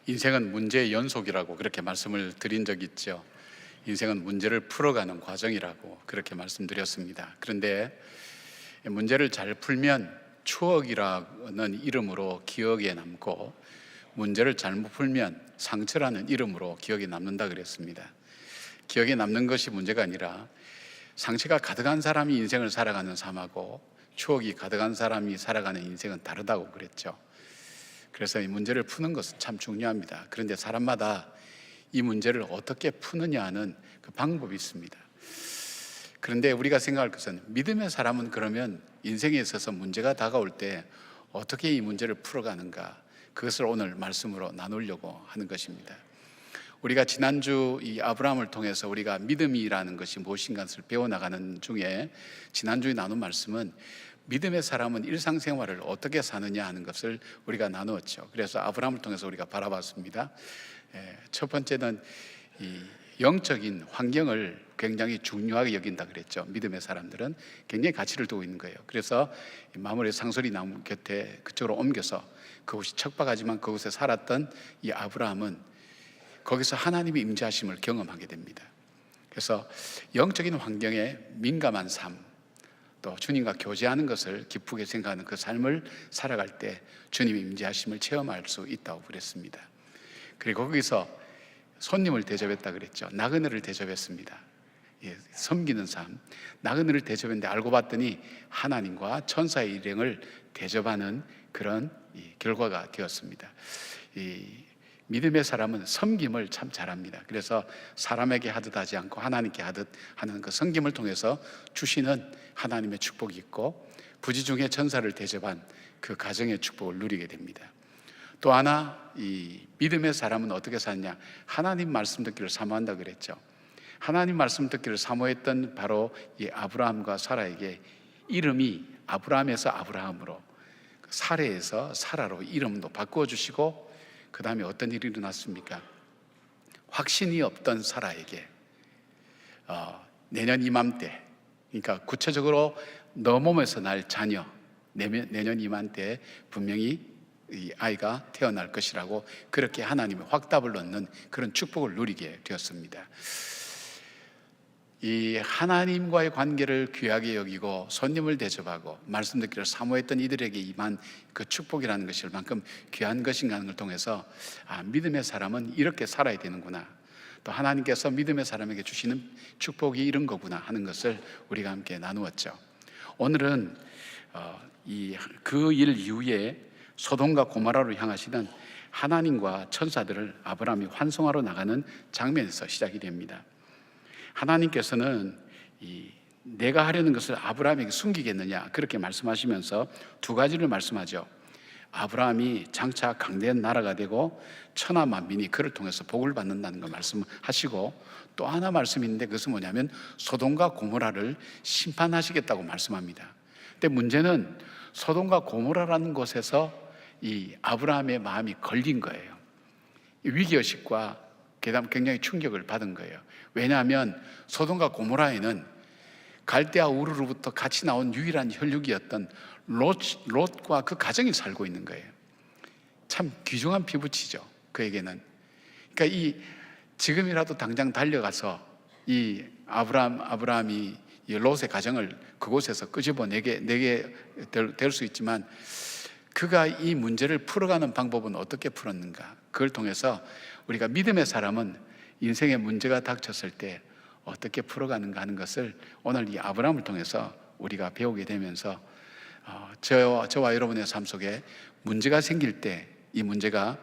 인생은 문제의 연속이라고 그렇게 말씀을 드린 적이 있죠. 인생은 문제를 풀어가는 과정이라고 그렇게 말씀드렸습니다. 그런데 문제를 잘 풀면 추억이라는 이름으로 기억에 남고, 문제를 잘못 풀면 상처라는 이름으로 기억에 남는다 그랬습니다. 기억에 남는 것이 문제가 아니라, 상처가 가득한 사람이 인생을 살아가는 삶하고 추억이 가득한 사람이 살아가는 인생은 다르다고 그랬죠. 그래서 이 문제를 푸는 것은 참 중요합니다. 그런데 사람마다 이 문제를 어떻게 푸느냐 하는 그 방법이 있습니다. 그런데 우리가 생각할 것은, 믿음의 사람은 그러면 인생에 있어서 문제가 다가올 때 어떻게 이 문제를 풀어가는가, 그것을 오늘 말씀으로 나누려고 하는 것입니다. 우리가 지난주 이 아브라함을 통해서 우리가 믿음이라는 것이 무엇인가 를 배워나가는 중에, 지난주에 나눈 말씀은 믿음의 사람은 일상생활을 어떻게 사느냐 하는 것을 우리가 나누었죠. 그래서 아브라함을 통해서 우리가 바라봤습니다. 첫 번째는 이 영적인 환경을 굉장히 중요하게 여긴다 그랬죠. 믿음의 사람들은 굉장히 가치를 두고 있는 거예요. 그래서 마무리 상소리 나무 곁에 그쪽으로 옮겨서, 그곳이 척박하지만 그곳에 살았던 이 아브라함은 거기서 하나님의 임재하심을 경험하게 됩니다. 그래서 영적인 환경에 민감한 삶, 또 주님과 교제하는 것을 기쁘게 생각하는 그 삶을 살아갈 때 주님의 임재하심을 체험할 수 있다고 그랬습니다. 그리고 거기서 손님을 대접했다 그랬죠. 나그네를 대접했습니다. 섬기는 삶, 나그네를 대접했는데 알고 봤더니 하나님과 천사의 일행을 대접하는 그런 결과가 되었습니다. 믿음의 사람은 섬김을 참 잘합니다. 그래서 사람에게 하듯 하지 않고 하나님께 하듯 하는 그 섬김을 통해서 주시는 하나님의 축복이 있고, 부지 중에 천사를 대접한 그 가정의 축복을 누리게 됩니다. 또 하나, 이 믿음의 사람은 어떻게 사느냐, 하나님 말씀 듣기를 사모한다 그랬죠. 하나님 말씀 듣기를 사모했던 바로 이 아브라함과 사라에게 이름이 아브라함에서 아브라함으로, 사레에서 사라로 이름도 바꾸어 주시고, 그 다음에 어떤 일이 일어났습니까? 확신이 없던 사라에게 내년 이맘때, 그러니까 구체적으로 너 몸에서 날 자녀, 내년 이맘때 분명히 이 아이가 태어날 것이라고, 그렇게 하나님의 확답을 얻는 그런 축복을 누리게 되었습니다. 이 하나님과의 관계를 귀하게 여기고 손님을 대접하고 말씀 듣기를 사모했던 이들에게 임한 그 축복이라는 것이 얼만큼 귀한 것인가 하는 걸 통해서, 믿음의 사람은 이렇게 살아야 되는구나, 또 하나님께서 믿음의 사람에게 주시는 축복이 이런 거구나 하는 것을 우리가 함께 나누었죠. 오늘은 그 일 이후에 소돔과 고모라로 향하시던 하나님과 천사들을 아브라함이 환송하러 나가는 장면에서 시작이 됩니다. 하나님께서는 내가 하려는 것을 아브라함에게 숨기겠느냐, 그렇게 말씀하시면서 두 가지를 말씀하죠. 아브라함이 장차 강대한 나라가 되고 천하 만민이 그를 통해서 복을 받는다는 걸 말씀하시고, 또 하나 말씀이 있는데 그것은 뭐냐면 소돔과 고모라를 심판하시겠다고 말씀합니다. 근데 문제는 소돔과 고모라라는 곳에서 이 아브라함의 마음이 걸린 거예요. 위기의식과 굉장히 충격을 받은 거예요. 왜냐하면 소돔과 고모라에는 갈대아 우르로부터 같이 나온 유일한 혈육이었던 롯과 그 가정이 살고 있는 거예요. 참 귀중한 피부치죠, 그에게는. 그러니까 지금이라도 당장 달려가서 이 아브라함이 이 롯의 가정을 그곳에서 끄집어내게 될 수 있지만, 그가 이 문제를 풀어가는 방법은 어떻게 풀었는가, 그걸 통해서 우리가 믿음의 사람은 인생의 문제가 닥쳤을 때 어떻게 풀어가는가 하는 것을 오늘 이 아브라함을 통해서 우리가 배우게 되면서, 저와 여러분의 삶 속에 문제가 생길 때 이 문제가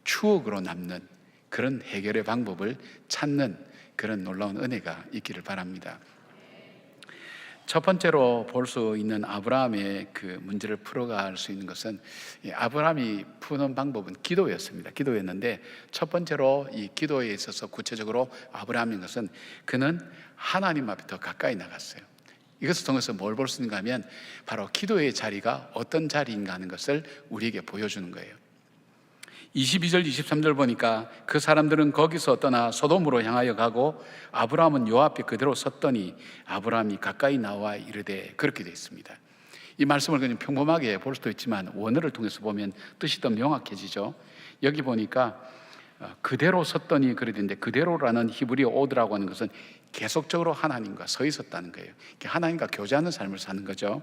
추억으로 남는 그런 해결의 방법을 찾는 그런 놀라운 은혜가 있기를 바랍니다. 첫 번째로 볼 수 있는 아브라함의 그 문제를 풀어갈 수 있는 것은, 아브라함이 푸는 방법은 기도였습니다. 기도였는데, 첫 번째로 이 기도에 있어서 구체적으로 아브라함인 것은, 그는 하나님 앞에 더 가까이 나갔어요. 이것을 통해서 뭘 볼 수 있는가 하면, 바로 기도의 자리가 어떤 자리인가 하는 것을 우리에게 보여주는 거예요. 22절 23절 보니까 그 사람들은 거기서 떠나 소돔으로 향하여 가고 아브라함은 요 앞에 그대로 섰더니 아브라함이 가까이 나와 이르되, 그렇게 되어 있습니다. 이 말씀을 그냥 평범하게 볼 수도 있지만 원어를 통해서 보면 뜻이 더 명확해지죠. 여기 보니까 그대로 섰더니 그래 되는데, 그대로라는 히브리어 오드라고 하는 것은 계속적으로 하나님과 서 있었다는 거예요. 하나님과 교제하는 삶을 사는 거죠.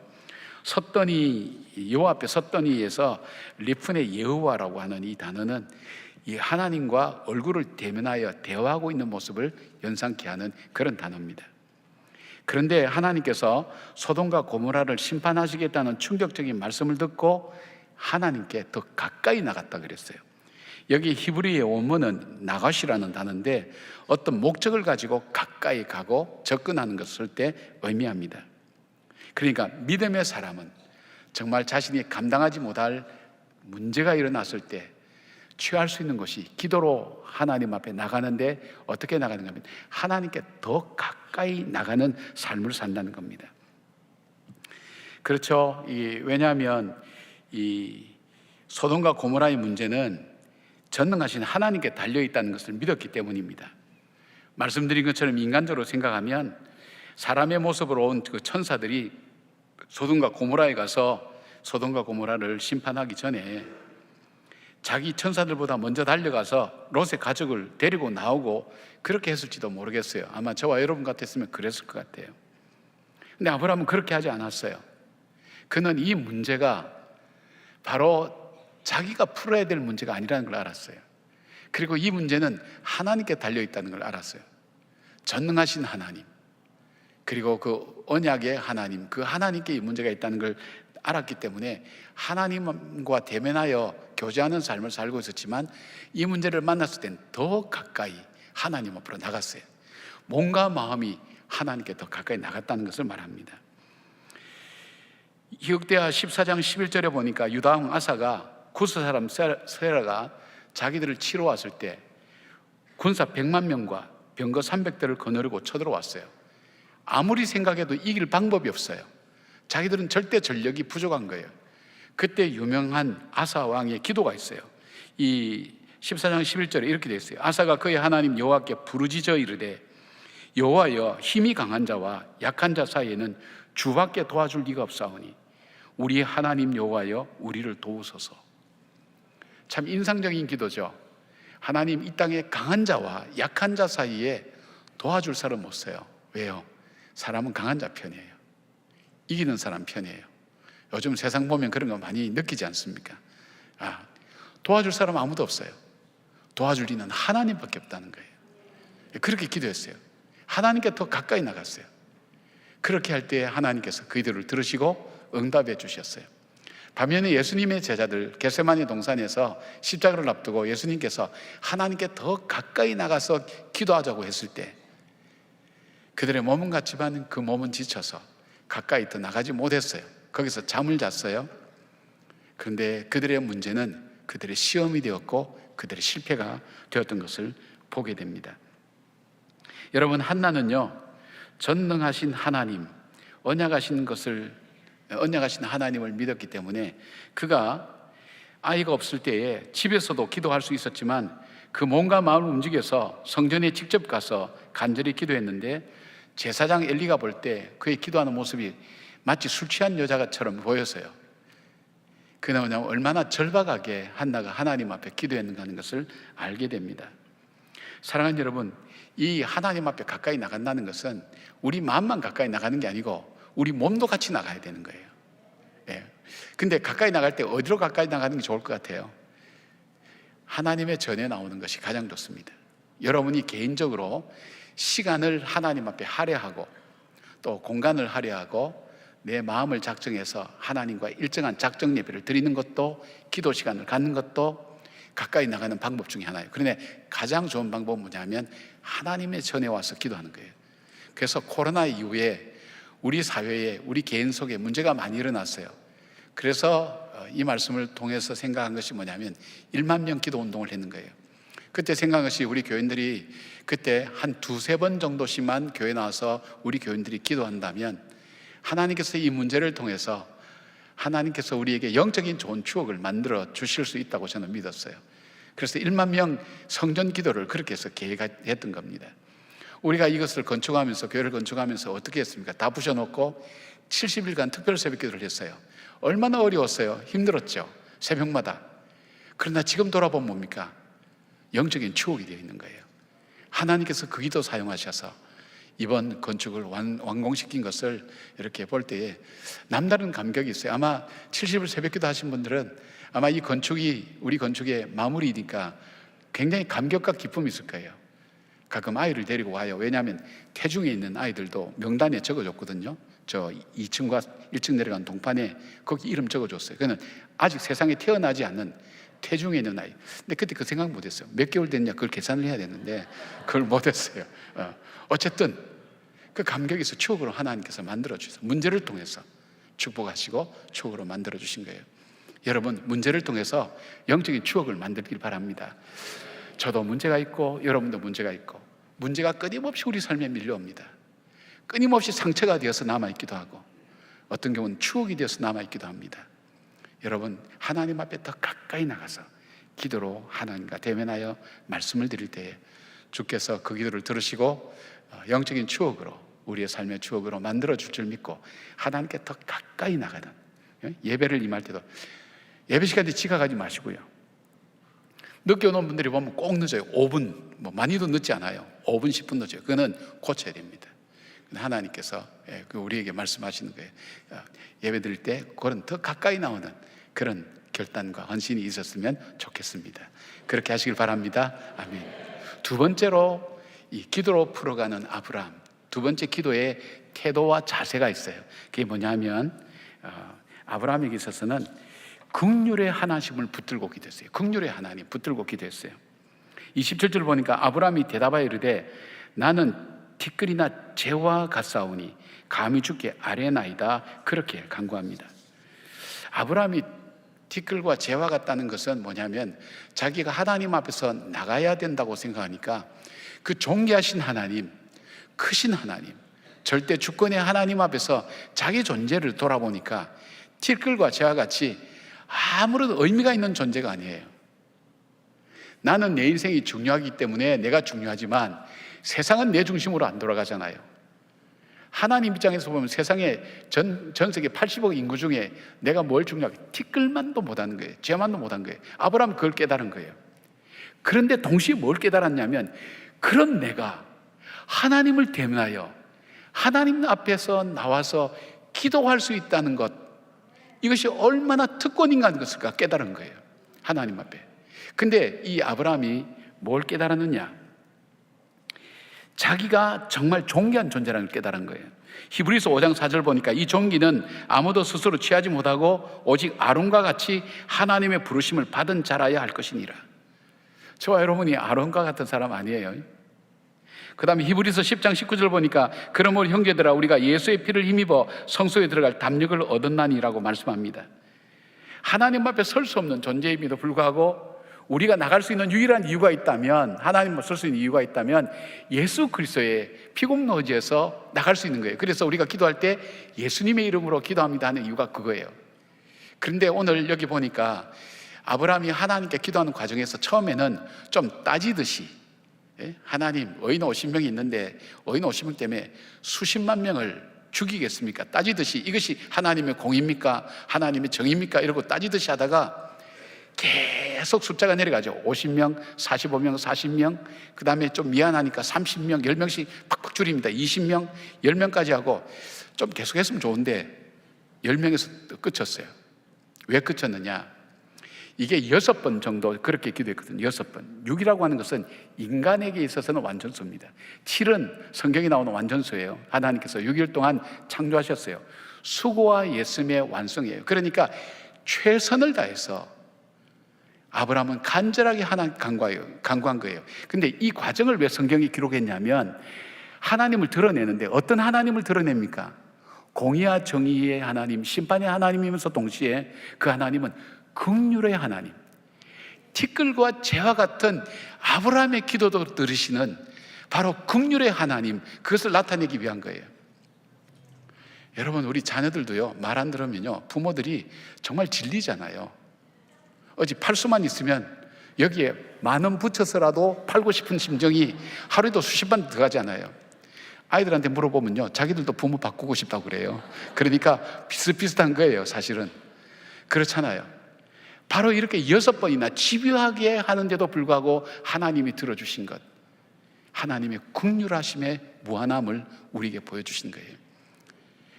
섰더니, 요 앞에 섰더니에서 리프네 예후와라고 하는 이 단어는 이 하나님과 얼굴을 대면하여 대화하고 있는 모습을 연상케 하는 그런 단어입니다. 그런데 하나님께서 소돔과 고모라를 심판하시겠다는 충격적인 말씀을 듣고 하나님께 더 가까이 나갔다 그랬어요. 여기 히브리의 원문은 나가시라는 단어인데 어떤 목적을 가지고 가까이 가고 접근하는 것을 쓸 때 의미합니다. 그러니까 믿음의 사람은 정말 자신이 감당하지 못할 문제가 일어났을 때 취할 수 있는 것이 기도로 하나님 앞에 나가는데, 어떻게 나가는가 하면 하나님께 더 가까이 나가는 삶을 산다는 겁니다. 그렇죠. 왜냐하면 이 소돔과 고모라의 문제는 전능하신 하나님께 달려있다는 것을 믿었기 때문입니다. 말씀드린 것처럼 인간적으로 생각하면 사람의 모습으로 온 그 천사들이 소돔과 고모라에 가서 소돔과 고모라를 심판하기 전에 자기 천사들보다 먼저 달려가서 롯의 가족을 데리고 나오고 그렇게 했을지도 모르겠어요. 아마 저와 여러분 같았으면 그랬을 것 같아요. 근데 아브라함은 그렇게 하지 않았어요. 그는 이 문제가 바로 자기가 풀어야 될 문제가 아니라는 걸 알았어요. 그리고 이 문제는 하나님께 달려있다는 걸 알았어요. 전능하신 하나님, 그리고 그 언약의 하나님, 그 하나님께 이 문제가 있다는 걸 알았기 때문에 하나님과 대면하여 교제하는 삶을 살고 있었지만 이 문제를 만났을 땐 더 가까이 하나님 앞으로 나갔어요. 몸과 마음이 하나님께 더 가까이 나갔다는 것을 말합니다. 히굍대하 14장 11절에 보니까 유다 왕 아사가 구스 사람 세라가 자기들을 치러 왔을 때 군사 100만 명과 병거 300대를 거느리고 쳐들어왔어요. 아무리 생각해도 이길 방법이 없어요. 자기들은 절대 전력이 부족한 거예요. 그때 유명한 아사 왕의 기도가 있어요. 이 14장 11절에 이렇게 되어 있어요. 아사가 그의 하나님 여호와께 부르짖어 이르되 여호와여, 힘이 강한 자와 약한 자 사이에는 주밖에 도와줄 리가 없사오니 우리 하나님 여호와여, 우리를 도우소서. 참 인상적인 기도죠. 하나님, 이 땅에 강한 자와 약한 자 사이에 도와줄 사람 못 써요. 왜요? 사람은 강한 자 편이에요. 이기는 사람 편이에요. 요즘 세상 보면 그런 거 많이 느끼지 않습니까? 도와줄 사람 아무도 없어요. 도와줄 리는 하나님밖에 없다는 거예요. 그렇게 기도했어요. 하나님께 더 가까이 나갔어요. 그렇게 할 때 하나님께서 그 기도를 들으시고 응답해 주셨어요. 반면에 예수님의 제자들 겟세마네 동산에서 십자가를 앞두고 예수님께서 하나님께 더 가까이 나가서 기도하자고 했을 때 그들의 몸은 같지만 그 몸은 지쳐서 가까이 더 나가지 못했어요. 거기서 잠을 잤어요. 그런데 그들의 문제는 그들의 시험이 되었고 그들의 실패가 되었던 것을 보게 됩니다. 여러분, 한나는요, 전능하신 하나님, 언약하신 하나님을 믿었기 때문에 그가 아이가 없을 때에 집에서도 기도할 수 있었지만 그 몸과 마음을 움직여서 성전에 직접 가서 간절히 기도했는데 제사장 엘리가 볼 때 그의 기도하는 모습이 마치 술 취한 여자처럼 보였어요. 그는 얼마나 절박하게 한나가 하나님 앞에 기도했는가 하는 것을 알게 됩니다. 사랑하는 여러분, 이 하나님 앞에 가까이 나간다는 것은 우리 마음만 가까이 나가는 게 아니고 우리 몸도 같이 나가야 되는 거예요. 근데 가까이 나갈 때 어디로 가까이 나가는 게 좋을 것 같아요? 하나님의 전에 나오는 것이 가장 좋습니다. 여러분이 개인적으로 시간을 하나님 앞에 할애하고 또 공간을 할애하고 내 마음을 작정해서 하나님과 일정한 작정 예배를 드리는 것도, 기도 시간을 갖는 것도 가까이 나가는 방법 중에 하나예요. 그런데 가장 좋은 방법은 뭐냐면 하나님의 전에 와서 기도하는 거예요. 그래서 코로나 이후에 우리 사회에, 우리 개인 속에 문제가 많이 일어났어요. 그래서 이 말씀을 통해서 생각한 것이 뭐냐면 1만 명 기도 운동을 했는 거예요. 그때 생각한 것이 우리 교인들이 그때 한 두세 번 정도씩만 교회 나와서 우리 교인들이 기도한다면 하나님께서 이 문제를 통해서 하나님께서 우리에게 영적인 좋은 추억을 만들어 주실 수 있다고 저는 믿었어요. 그래서 1만 명 성전 기도를 그렇게 해서 계획했던 겁니다. 우리가 이것을 건축하면서, 교회를 건축하면서 어떻게 했습니까? 다 부셔놓고 70일간 특별 새벽 기도를 했어요. 얼마나 어려웠어요. 힘들었죠, 새벽마다. 그러나 지금 돌아보면 뭡니까? 영적인 추억이 되어 있는 거예요. 하나님께서 그 기도 사용하셔서 이번 건축을 완공시킨 것을 이렇게 볼 때에 남다른 감격이 있어요. 아마 70일 새벽기도 하신 분들은 아마 이 건축이 우리 건축의 마무리니까 굉장히 감격과 기쁨이 있을 거예요. 가끔 아이를 데리고 와요. 왜냐하면 태중에 있는 아이들도 명단에 적어줬거든요. 저 2층과 1층 내려간 동판에 거기 이름 적어줬어요. 그는 아직 세상에 태어나지 않는 태중에 있는 아이. 근데 그때 그 생각 못했어요. 몇 개월 됐냐 그걸 계산을 해야 되는데 그걸 못했어요. 어쨌든 그 감격에서 추억으로 하나님께서 만들어주셔서 문제를 통해서 축복하시고 추억으로 만들어주신 거예요. 여러분, 문제를 통해서 영적인 추억을 만들길 바랍니다. 저도 문제가 있고 여러분도 문제가 있고, 문제가 끊임없이 우리 삶에 밀려옵니다. 끊임없이 상처가 되어서 남아있기도 하고, 어떤 경우는 추억이 되어서 남아있기도 합니다. 여러분, 하나님 앞에 더 가까이 나가서 기도로 하나님과 대면하여 말씀을 드릴 때에 주께서 그 기도를 들으시고 영적인 추억으로, 우리의 삶의 추억으로 만들어줄 줄 믿고 하나님께 더 가까이 나가는, 예배를 임할 때도 예배 시간에 지각하지 마시고요. 늦게 오는 분들이 보면 꼭 늦어요. 5분, 많이도 늦지 않아요. 5분, 10분 늦어요. 그거는 고쳐야 됩니다. 하나님께서 우리에게 말씀하시는 거예요. 예배 드릴 때 그런 더 가까이 나오는 그런 결단과 헌신이 있었으면 좋겠습니다. 그렇게 하시길 바랍니다. 아멘. 두 번째로, 이 기도로 풀어가는 아브라함, 두 번째 기도의 태도와 자세가 있어요. 그게 뭐냐면 아브라함에게 있어서는 긍휼의 하나님을 붙들고 기도했어요. 긍휼의 하나님 붙들고 기도했어요. 27절 보니까 아브라함이 대답하여 이르되 나는 티끌이나 재와 같사오니 감히 주께 아뢰나이다. 그렇게 간구합니다. 아브라함이 티끌과 재와 같다는 것은 뭐냐면 자기가 하나님 앞에서 나가야 된다고 생각하니까 그 존귀하신 하나님, 크신 하나님, 절대 주권의 하나님 앞에서 자기 존재를 돌아보니까 티끌과 재와 같이 아무런 의미가 있는 존재가 아니에요. 나는 내 인생이 중요하기 때문에 내가 중요하지만 세상은 내 중심으로 안 돌아가잖아요. 하나님 입장에서 보면 세상에 전 세계 80억 인구 중에 내가 뭘 중요하게, 티끌만도 못하는 거예요. 죄만도 못한 거예요. 아브라함은 그걸 깨달은 거예요. 그런데 동시에 뭘 깨달았냐면, 그런 내가 하나님을 대면하여 하나님 앞에서 나와서 기도할 수 있다는 것, 이것이 얼마나 특권인가 하는 것을 깨달은 거예요. 하나님 앞에. 근데 이 아브라함이 뭘 깨달았느냐? 자기가 정말 존귀한 존재라는 걸 깨달은 거예요. 히브리서 5장 4절 보니까 이 존귀는 아무도 스스로 취하지 못하고 오직 아론과 같이 하나님의 부르심을 받은 자라야 할 것이니라. 저와 여러분이 아론과 같은 사람 아니에요. 그 다음에 히브리서 10장 19절 보니까 그러므로 형제들아 우리가 예수의 피를 힘입어 성소에 들어갈 담력을 얻었나니라고 말씀합니다. 하나님 앞에 설 수 없는 존재임에도 불구하고 우리가 나갈 수 있는 유일한 이유가 있다면, 하나님 앞에 설 수 있는 이유가 있다면 예수 그리스도의 피공로지에서 나갈 수 있는 거예요. 그래서 우리가 기도할 때 예수님의 이름으로 기도합니다 하는 이유가 그거예요. 그런데 오늘 여기 보니까 아브라함이 하나님께 기도하는 과정에서 처음에는 좀 따지듯이, 하나님 의인 50명이 있는데 의인 50명 때문에 수십만 명을 죽이겠습니까? 따지듯이 이것이 하나님의 공입니까? 하나님의 정입니까? 이러고 따지듯이 하다가 계속 숫자가 내려가죠. 50명, 45명, 40명, 그 다음에 좀 미안하니까 30명, 10명씩 팍팍 줄입니다. 20명, 10명까지 하고 좀 계속 했으면 좋은데 10명에서 끝쳤어요. 왜 끝쳤느냐? 이게 6번 정도 그렇게 기도했거든요. 6번. 6이라고 하는 것은 인간에게 있어서는 완전수입니다. 7은 성경에 나오는 완전수예요. 하나님께서 6일 동안 창조하셨어요. 수고와 예수의 완성이에요. 그러니까 최선을 다해서 아브라함은 간절하게 하나님 간구한 거예요. 근데 이 과정을 왜 성경이 기록했냐면 하나님을 드러내는데, 어떤 하나님을 드러냅니까? 공의와 정의의 하나님, 심판의 하나님이면서 동시에 그 하나님은 긍휼의 하나님, 티끌과 재와 같은 아브라함의 기도도 들으시는 바로 긍휼의 하나님, 그것을 나타내기 위한 거예요. 여러분, 우리 자녀들도요, 말 안 들으면요 부모들이 정말 질리잖아요. 어찌 팔수만 있으면 여기에 10,000원 붙여서라도 팔고 싶은 심정이 하루에도 수십 번 들어가잖아요. 아이들한테 물어보면요 자기들도 부모 바꾸고 싶다고 그래요. 그러니까 비슷비슷한 거예요. 사실은 그렇잖아요. 바로 이렇게 6번이나 집요하게 하는데도 불구하고 하나님이 들어주신 것, 하나님의 긍휼하심의 무한함을 우리에게 보여주신 거예요.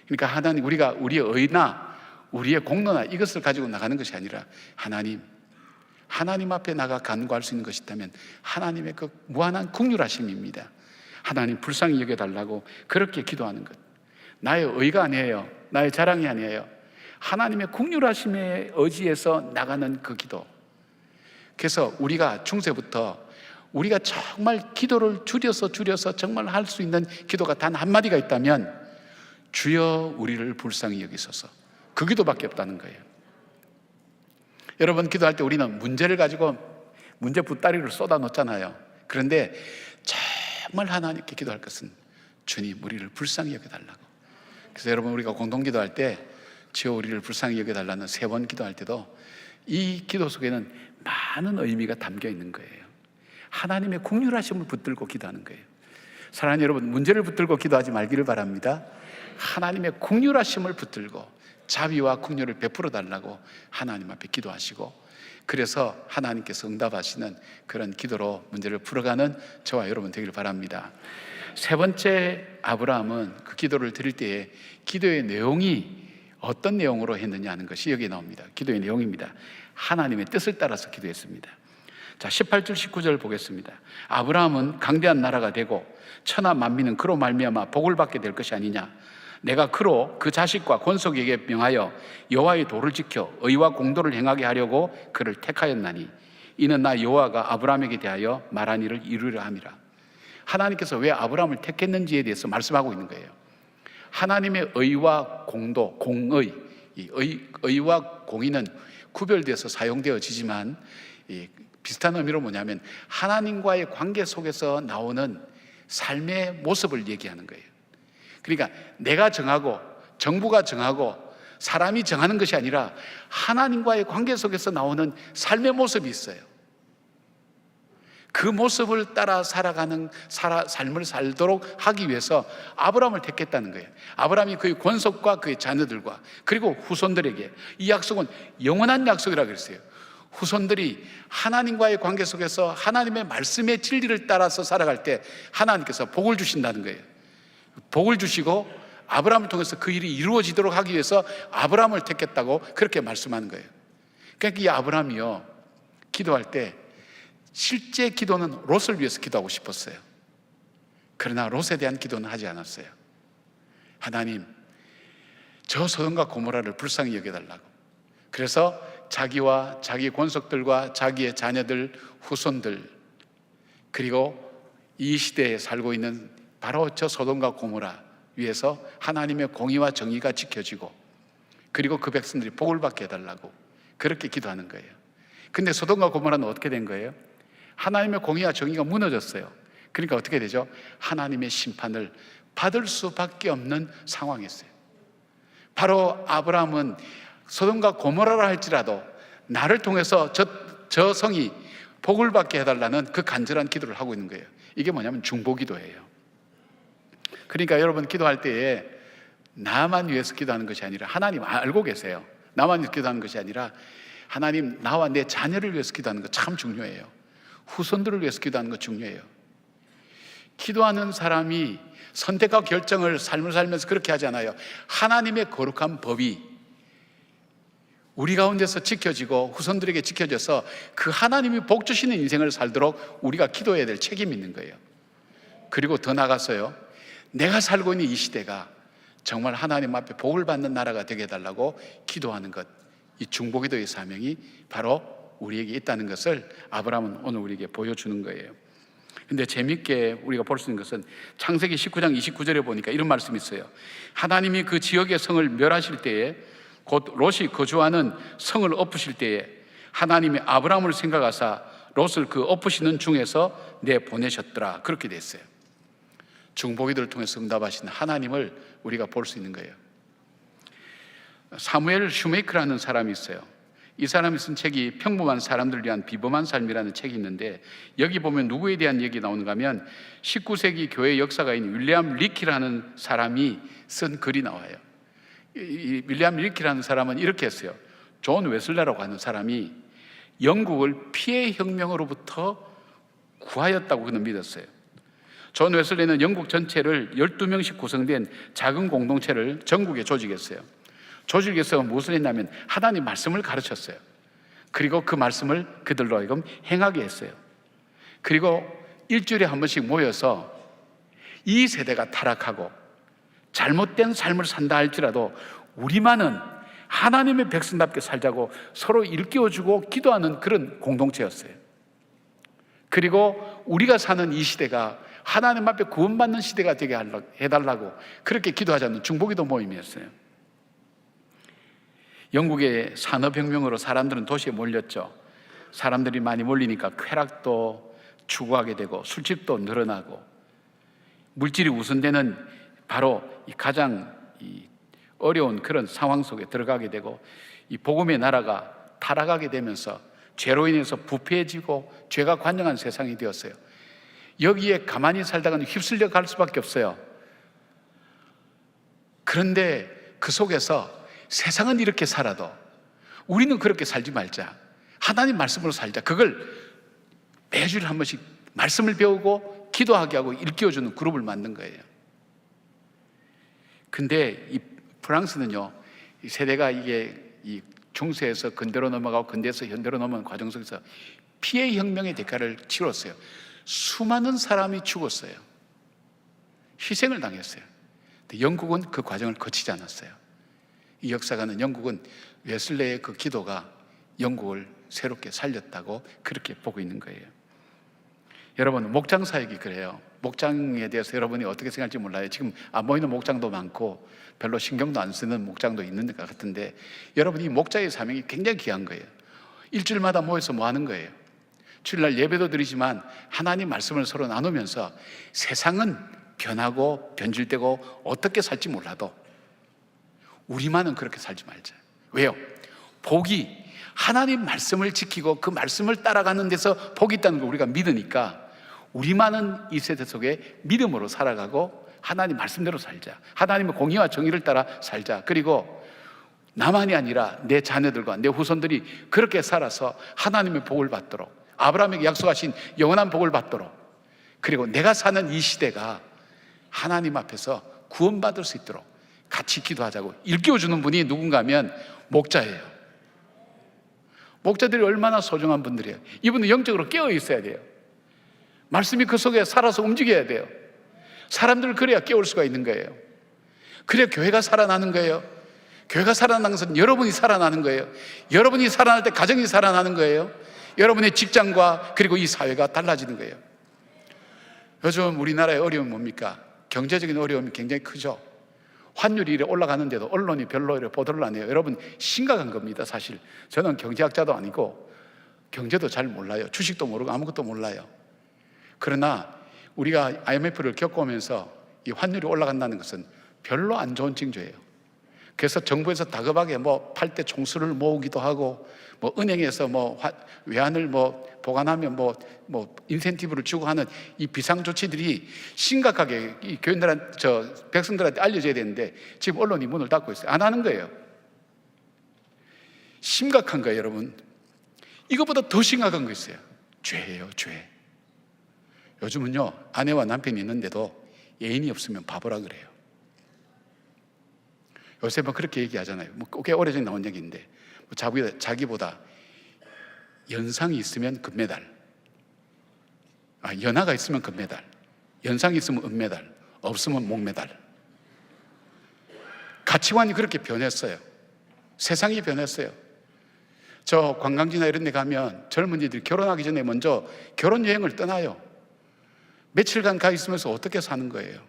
그러니까 하나님, 우리가 우리의 의나 우리의 공로나 이것을 가지고 나가는 것이 아니라 하나님 앞에 나가 간구할 수 있는 것이 있다면 하나님의 그 무한한 긍휼하심입니다. 하나님 불쌍히 여겨달라고 그렇게 기도하는 것, 나의 의가 아니에요, 나의 자랑이 아니에요, 하나님의 긍휼하심의 의지에서 나가는 그 기도. 그래서 우리가 중세부터 우리가 정말 기도를 줄여서 정말 할 수 있는 기도가 단 한마디가 있다면 주여 우리를 불쌍히 여기소서, 그 기도밖에 없다는 거예요. 여러분, 기도할 때 우리는 문제를 가지고 문제 붓다리를 쏟아 놓잖아요. 그런데 정말 하나님께 기도할 것은 주님 우리를 불쌍히 여겨달라고. 그래서 여러분, 우리가 공동 기도할 때 주여 우리를 불쌍히 여겨달라는 3번 기도할 때도 이 기도 속에는 많은 의미가 담겨 있는 거예요. 하나님의 긍휼하심을 붙들고 기도하는 거예요. 사랑하는 여러분, 문제를 붙들고 기도하지 말기를 바랍니다. 하나님의 긍휼하심을 붙들고 자비와 긍휼을 베풀어 달라고 하나님 앞에 기도하시고, 그래서 하나님께서 응답하시는 그런 기도로 문제를 풀어가는 저와 여러분 되기를 바랍니다. 3번째, 아브라함은 그 기도를 드릴 때에 기도의 내용이 어떤 내용으로 했느냐 하는 것이 여기에 나옵니다. 기도의 내용입니다. 하나님의 뜻을 따라서 기도했습니다. 자, 18절 19절 보겠습니다. 아브라함은 강대한 나라가 되고 천하 만민은 그로 말미암아 복을 받게 될 것이 아니냐. 내가 그로 그 자식과 권속에게 명하여 여호와의 도를 지켜 의와 공도를 행하게 하려고 그를 택하였나니 이는 나 여호와가 아브라함에게 대하여 말한 일을 이루려 함이라. 하나님께서 왜 아브라함을 택했는지에 대해서 말씀하고 있는 거예요. 하나님의 의와 공도, 공의, 의와 공의는 구별돼서 사용되어지지만 비슷한 의미로 뭐냐면 하나님과의 관계 속에서 나오는 삶의 모습을 얘기하는 거예요. 그러니까 내가 정하고 정부가 정하고 사람이 정하는 것이 아니라 하나님과의 관계 속에서 나오는 삶의 모습이 있어요. 그 모습을 따라 살아가는 삶을 살도록 하기 위해서 아브라함을 택했다는 거예요. 아브라함이 그의 권속과 그의 자녀들과 그리고 후손들에게, 이 약속은 영원한 약속이라고 그랬어요. 후손들이 하나님과의 관계 속에서 하나님의 말씀의 진리를 따라서 살아갈 때 하나님께서 복을 주신다는 거예요. 복을 주시고 아브라함을 통해서 그 일이 이루어지도록 하기 위해서 아브라함을 택했다고 그렇게 말씀하는 거예요. 그러니까 이 아브라함이요, 기도할 때 실제 기도는 롯을 위해서 기도하고 싶었어요. 그러나 롯에 대한 기도는 하지 않았어요. 하나님, 저 소돔과 고모라를 불쌍히 여겨달라고. 그래서 자기와 자기 권속들과 자기의 자녀들, 후손들, 그리고 이 시대에 살고 있는 바로 저 소돔과 고모라 위해서 하나님의 공의와 정의가 지켜지고, 그리고 그 백성들이 복을 받게 해달라고 그렇게 기도하는 거예요. 근데 소돔과 고모라는 어떻게 된 거예요? 하나님의 공의와 정의가 무너졌어요. 그러니까 어떻게 되죠? 하나님의 심판을 받을 수밖에 없는 상황이었어요. 바로 아브라함은 소돔과 고모라라 할지라도 나를 통해서 저 성이 복을 받게 해달라는 그 간절한 기도를 하고 있는 거예요. 이게 뭐냐면 중보기도예요. 그러니까 여러분, 기도할 때에 나만 위해서 기도하는 것이 아니라, 하나님 알고 계세요. 나만 위해서 기도하는 것이 아니라 하나님, 나와 내 자녀를 위해서 기도하는 거 참 중요해요. 후손들을 위해서 기도하는 거 중요해요. 기도하는 사람이 선택과 결정을 삶을 살면서 그렇게 하지 않아요. 하나님의 거룩한 법이 우리 가운데서 지켜지고 후손들에게 지켜져서 그 하나님이 복 주시는 인생을 살도록 우리가 기도해야 될 책임이 있는 거예요. 그리고 더 나아가서요, 내가 살고 있는 이 시대가 정말 하나님 앞에 복을 받는 나라가 되게 해달라고 기도하는 것, 이 중보기도의 사명이 바로 우리에게 있다는 것을 아브라함은 오늘 우리에게 보여주는 거예요. 근데 재밌게 우리가 볼 수 있는 것은 창세기 19장 29절에 보니까 이런 말씀이 있어요. 하나님이 그 지역의 성을 멸하실 때에, 곧 롯이 거주하는 성을 엎으실 때에 하나님이 아브라함을 생각하사 롯을 그 엎으시는 중에서 내보내셨더라. 그렇게 됐어요. 중보기도를 통해서 응답하신 하나님을 우리가 볼 수 있는 거예요. 사무엘 슈메이크라는 사람이 있어요. 이 사람이 쓴 책이 평범한 사람들을 위한 비범한 삶이라는 책이 있는데, 여기 보면 누구에 대한 얘기 나오는가 하면 19세기 교회 역사가인 윌리엄 리키라는 사람이 쓴 글이 나와요. 이 윌리엄 리키라는 사람은 이렇게 했어요. 존 웨슬레라고 하는 사람이 영국을 피해 혁명으로부터 구하였다고 그는 믿었어요. 존 웨슬리는 영국 전체를 12명씩 구성된 작은 공동체를 전국에 조직했어요. 조직에서 무엇을 했냐면 하나님 말씀을 가르쳤어요. 그리고 그 말씀을 그들로 하여금 행하게 했어요. 그리고 일주일에 한 번씩 모여서 이 세대가 타락하고 잘못된 삶을 산다 할지라도 우리만은 하나님의 백성답게 살자고 서로 일깨워주고 기도하는 그런 공동체였어요. 그리고 우리가 사는 이 시대가 하나님 앞에 구원받는 시대가 되게 해달라고 그렇게 기도하자는 중보기도 모임이었어요. 영국의 산업혁명으로 사람들은 도시에 몰렸죠. 사람들이 많이 몰리니까 쾌락도 추구하게 되고 술집도 늘어나고 물질이 우선되는 바로 이 가장 어려운 그런 상황 속에 들어가게 되고 이 복음의 나라가 타락하게 되면서 죄로 인해서 부패해지고 죄가 관영한 세상이 되었어요. 여기에 가만히 살다가는 휩쓸려 갈 수밖에 없어요. 그런데 그 속에서 세상은 이렇게 살아도 우리는 그렇게 살지 말자. 하나님 말씀으로 살자. 그걸 매주일 한 번씩 말씀을 배우고 기도하게 하고 일깨워주는 그룹을 만든 거예요. 근데 이 프랑스는요, 이 세대가 이게 이 중세에서 근대로 넘어가고 근대에서 현대로 넘어가는 과정 속에서 피해 혁명의 대가를 치렀어요. 수많은 사람이 죽었어요. 희생을 당했어요. 근데 영국은 그 과정을 거치지 않았어요. 이 역사가는 영국은 웨슬레의 그 기도가 영국을 새롭게 살렸다고 그렇게 보고 있는 거예요. 여러분, 목장 사역이 그래요. 목장에 대해서 여러분이 어떻게 생각할지 몰라요. 지금 안 보이는 목장도 많고 별로 신경도 안 쓰는 목장도 있는 것 같은데, 여러분, 이 목자의 사명이 굉장히 귀한 거예요. 일주일마다 모여서 뭐 하는 거예요? 주일날 예배도 드리지만 하나님 말씀을 서로 나누면서 세상은 변하고 변질되고 어떻게 살지 몰라도 우리만은 그렇게 살지 말자. 왜요? 복이 하나님 말씀을 지키고 그 말씀을 따라가는 데서 복이 있다는 걸 우리가 믿으니까 우리만은 이 세대 속에 믿음으로 살아가고 하나님 말씀대로 살자. 하나님의 공의와 정의를 따라 살자. 그리고 나만이 아니라 내 자녀들과 내 후손들이 그렇게 살아서 하나님의 복을 받도록, 아브라함에게 약속하신 영원한 복을 받도록, 그리고 내가 사는 이 시대가 하나님 앞에서 구원받을 수 있도록 같이 기도하자고 일깨워주는 분이 누군가 하면 목자예요. 목자들이 얼마나 소중한 분들이에요. 이분은 영적으로 깨어 있어야 돼요. 말씀이 그 속에 살아서 움직여야 돼요. 사람들을 그래야 깨울 수가 있는 거예요. 그래야 교회가 살아나는 거예요. 교회가 살아나는 것은 여러분이 살아나는 거예요. 여러분이 살아날 때 가정이 살아나는 거예요. 여러분의 직장과 그리고 이 사회가 달라지는 거예요. 요즘 우리나라의 어려움은 뭡니까? 경제적인 어려움이 굉장히 크죠. 환율이 이래 올라가는데도 언론이 별로 이래 보도를 안 해요. 여러분, 심각한 겁니다. 사실 저는 경제학자도 아니고 경제도 잘 몰라요. 주식도 모르고 아무것도 몰라요. 그러나 우리가 IMF를 겪어오면서 이 환율이 올라간다는 것은 별로 안 좋은 징조예요. 그래서 정부에서 다급하게 뭐 팔 때 총수를 모으기도 하고, 뭐 은행에서 뭐 외환을 뭐 보관하면 뭐 인센티브를 주고 하는 이 비상 조치들이 심각하게 이 교인들한테, 백성들한테 알려져야 되는데 지금 언론이 문을 닫고 있어요. 안 하는 거예요. 심각한 거예요, 여러분. 이것보다 더 심각한 거 있어요. 죄예요, 죄. 요즘은요, 아내와 남편이 있는데도 애인이 없으면 바보라 그래요. 요새 뭐 그렇게 얘기하잖아요. 뭐 꽤 오래전에 나온 얘기인데, 자기보다 연상이 있으면 금메달, 연하가 있으면 금메달, 연상이 있으면 은메달, 없으면 목메달. 가치관이 그렇게 변했어요. 세상이 변했어요. 저 관광지나 이런 데 가면 젊은이들이 결혼하기 전에 먼저 결혼 여행을 떠나요. 며칠간 가 있으면서 어떻게 사는 거예요?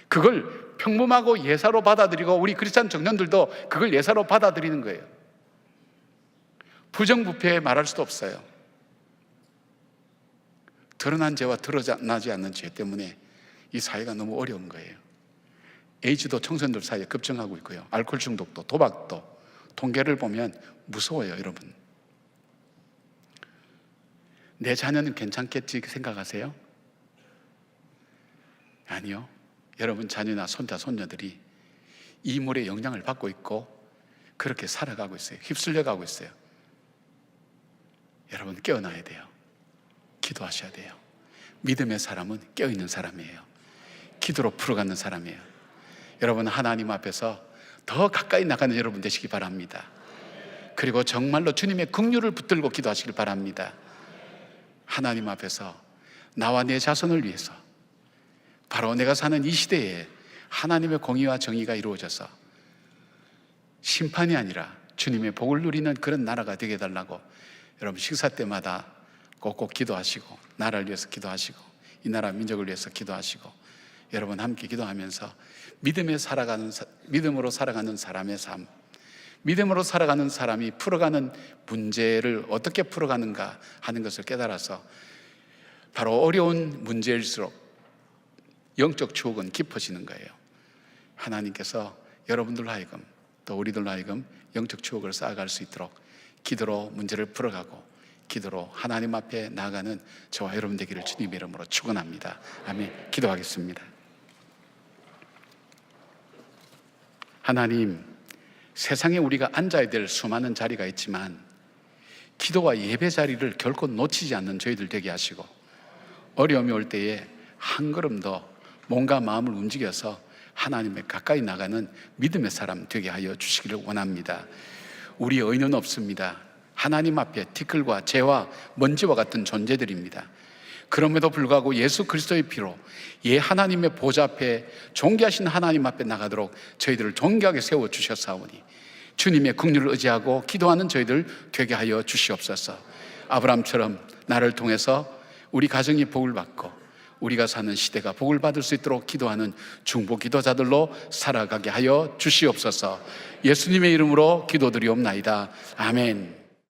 그걸 평범하고 예사로 받아들이고 우리 크리스찬 청년들도 그걸 예사로 받아들이는 거예요. 부정부패 말할 수도 없어요. 드러난 죄와 드러나지 않는 죄 때문에 이 사회가 너무 어려운 거예요. 에이즈도 청소년들 사이에 급증하고 있고요. 알코올 중독도, 도박도 통계를 보면 무서워요, 여러분. 내 자녀는 괜찮겠지 생각하세요? 아니요. 여러분 자녀나 손자, 손녀들이 이 물의 영향을 받고 있고 그렇게 살아가고 있어요. 휩쓸려가고 있어요. 여러분 깨어나야 돼요. 기도하셔야 돼요. 믿음의 사람은 깨어있는 사람이에요. 기도로 풀어가는 사람이에요. 여러분 하나님 앞에서 더 가까이 나가는 여러분 되시기 바랍니다. 그리고 정말로 주님의 긍휼을 붙들고 기도하시길 바랍니다. 하나님 앞에서 나와 내 자손을 위해서 바로 내가 사는 이 시대에 하나님의 공의와 정의가 이루어져서 심판이 아니라 주님의 복을 누리는 그런 나라가 되게 해달라고 여러분 식사 때마다 꼭꼭 기도하시고 나라를 위해서 기도하시고 이 나라 민족을 위해서 기도하시고 여러분 함께 기도하면서 믿음으로 살아가는 사람의 삶, 믿음으로 살아가는 사람이 풀어가는 문제를 어떻게 풀어가는가 하는 것을 깨달아서 바로 어려운 문제일수록 영적 추억은 깊어지는 거예요. 하나님께서 여러분들로 하여금 또 우리들로 하여금 영적 추억을 쌓아갈 수 있도록 기도로 문제를 풀어가고 기도로 하나님 앞에 나아가는 저와 여러분 되기를 주님의 이름으로 축원합니다. 아멘. 기도하겠습니다. 하나님, 세상에 우리가 앉아야 될 수많은 자리가 있지만 기도와 예배 자리를 결코 놓치지 않는 저희들 되게 하시고 어려움이 올 때에 한 걸음 더 몸과 마음을 움직여서 하나님에 가까이 나가는 믿음의 사람 되게 하여 주시기를 원합니다. 우리 의는 없습니다. 하나님 앞에 티끌과 재와 먼지와 같은 존재들입니다. 그럼에도 불구하고 예수 그리스도의 피로 하나님의 보좌 앞에 존귀하신 하나님 앞에 나가도록 저희들을 존귀하게 세워주셨사오니 주님의 긍휼을 의지하고 기도하는 저희들 되게 하여 주시옵소서. 아브라함처럼 나를 통해서 우리 가정이 복을 받고 우리가 사는 시대가 복을 받을 수 있도록 기도하는 중보 기도자들로 살아가게 하여 주시옵소서. 예수님의 이름으로 기도드리옵나이다. 아멘.